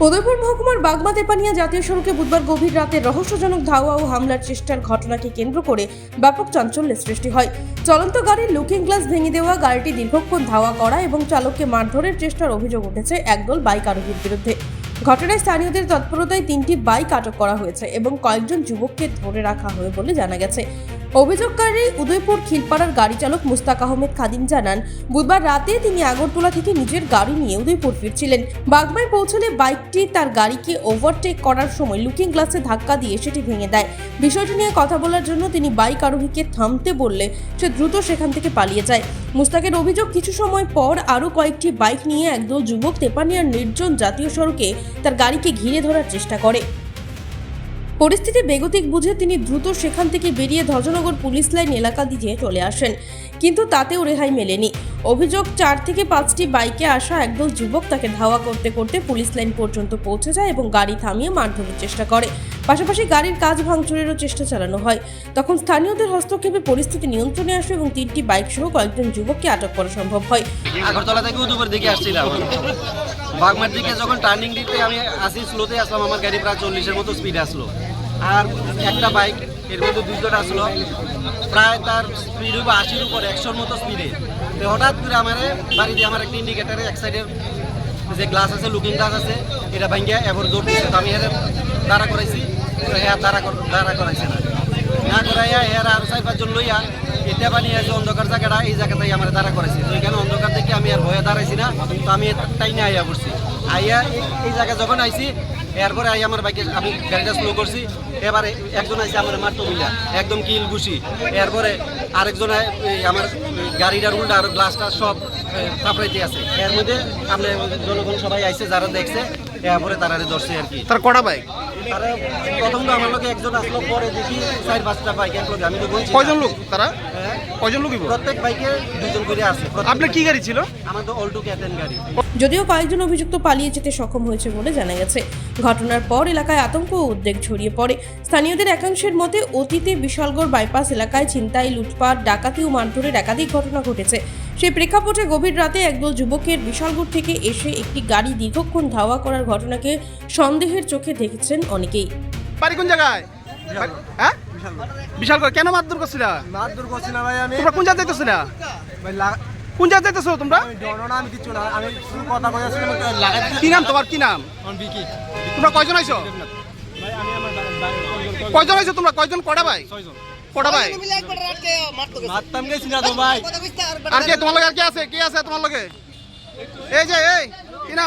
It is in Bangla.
উদয়পুর মহকুমার বাগমা-তেপানিয়া জাতীয় সড়কে বুধবার গভীর রাতে রহস্যজনক ধাওয়া ও হামলার চেষ্টার ঘটনাকে কেন্দ্র করে ব্যাপক চাঞ্চল্যের সৃষ্টি হয়। চলন্ত গাড়ির লুকিং গ্লাস ভেঙে দেওয়া, গাড়িটি দীর্ঘক্ষণ ধাওয়া করা এবং চালককে মারধরের চেষ্টার অভিযোগ উঠেছে একদল বাইক আরোহীর বিরুদ্ধে। ঘটনায় স্থানীয়দের তৎপরতায় 3টি বাইক আটক করা হয়েছে এবং কয়েকজন যুবককে ধরে রাখা হয় বলে জানা গেছে। অভিযোগকারী উদয়পুর খিলপাড়ার গাড়ি চালক মুস্তাক আহমেদ খাদিম জানান, বুধবার রাতে তিনি আগরতলা থেকে নিজের গাড়ি নিয়ে উদয়পুর ফিরছিলেন। বাগমায় পৌঁছলে বাইকটি তার গাড়িকে ওভারটেক করার সময় লুকিং গ্লাসে ধাক্কা দিয়ে সেটি ভেঙে দেয়। বিষয়টি নিয়ে কথা বলার জন্য তিনি বাইক আরোহীকে থামতে বললে সে দ্রুত সেখান থেকে পালিয়ে যায়। মুস্তাকের অভিযোগ, কিছু সময় পর আরও কয়েকটি বাইক নিয়ে একদল যুবক তেপানিয়ার নির্জন জাতীয় সড়কে তার গাড়িকে ঘিরে ধরার চেষ্টা করে। পরিস্থিতি বেগতিক বুঝে তিনি দ্রুত সেখান থেকে বেরিয়ে ধ্বজনগর পুলিশ লাইন এলাকা দিয়ে চলে আসেন, কিন্তু তাতেও রেহাই মেলেনি। অভিযোগ, 4 থেকে 5টি বাইকে আসা একদল যুবক তাকে ধাওয়া করতে করতে পুলিশ লাইন পর্যন্ত পৌঁছে যায় এবং গাড়ি থামিয়ে মারধরের চেষ্টা করে। পাশাপাশি গাড়ির কাচ ভাঙচুরেরও চেষ্টা চালানো হয়। তখন স্থানীয়দের হস্তক্ষেপে পরিস্থিতি নিয়ন্ত্রণে আসে এবং 3টি বাইক সহ কয়েকজন যুবককে আটক করা সম্ভব হয়। আগরতলা থেকে উদয়পুর দিকে আসছিলাম, বাগমার দিকে যখন টার্নিং দিতে আমি আসি, স্লোতে আসলাম, আমার গাড়ি প্রায় 40-এর মতো স্পিডে আসলো। আর একটা বাইক এর মধ্যে 2জন আসলো, প্রায় তার স্পিড হবে 80-র উপর, 100-র মতো স্পিডে। তো হঠাৎ করে আমার বাড়ি দিয়ে আমার একটা ইন্ডিকেটারে এক সাইডের যে গ্লাস আছে, লুকিং গ্লাস আছে, এটা ভাঙ্গিয়া এবার দৌড় দিচ্ছে। তো আমি এর দাঁড়া করাইছি, হ্যাঁ দাঁড়া করাইছে না করাইয়া এর আর 4-5 জন লইয়া এটা বানিয়ে যে অন্ধকার জায়গাটা, এই জায়গাটাই আমার দাঁড়া করাইছি। তো এখানে অন্ধকার থেকে আমি আর ভয়ে দাঁড়াইছি না, তো আমি টাইনে আইয়া পড়ছি। আইয়া এই জায়গায় যখন আইছি, এরপরে আই আমার বাইকে আমি গাড়িটা স্লো করছি। এবারে একজন আইসে আমার মারতো মিলা একদম কিল ঘুষি। এরপরে আরেকজন আমার গাড়িটার উল্টা আর গ্লাসটা সব চাপড়াইতে আছে। এর মধ্যে আমরা জনগণ সবাই আইসে, যারা দেখছে, এরপরে তারা ধরছে আর কি। তার কটা বাইক? তারা প্রথম তো আমার লোক একজন আসলো, পরে দেখি 4-5টা বাইক এক লোক। আমি তো বলছি কয়জন লোক তারা? কয়জন লোক? প্রত্যেক বাইকে 2জন করে আছে। আপনার কি গাড়ি ছিল? আমার তো অল্টো ক্যাটেন গাড়ি। যদিও কয়েকজন অভিযুক্ত পালিয়ে যেতে সক্ষম হয়েছে বলে জানা গেছে। ঘটনার পর এলাকায় আতঙ্ক ও উদ্বেগ ছড়িয়ে পড়ে। স্থানীয়দের একাংশের মতে, অতীতে বিশালগড় বাইপাস এলাকায় ছিনতাই, লুটপাট, ডাকাতি ও মারধরের একাধিক ঘটনা ঘটেছে। সেই প্রেক্ষাপটে গভীর রাতে একদল যুবকের বিশালগড় থেকে এসে একটি গাড়ি দীর্ঘক্ষণ ধাওয়া করার ঘটনাকে সন্দেহের চোখে দেখেছেন অনেকেই। বাড়ি কোন জায়গায়? হ্যাঁ, বিশালগড়। কেন মারধর করছিলা? মারধর করছি না ভাই, আমি তোমরা কোন জায়গায় যাইতেছিলা? কোন জায়গায় যাইতেছো তোমরা? আমি কিছু না, আমি কথা কইছি লাগাই। কি নাম তোমার? কি নাম? বিকি। তোমরা কয়জন আইছো? ভাই আমি আমার কয়জন আইছো তোমরা? কয়জন? কটা ভাই? 6জন। কটা ভাই? মারতাম গেছি না তো ভাই। আর কে তোমার লগে? আর কে আছে? কে আছে তোমার লগে? এই যে এই কি নাম?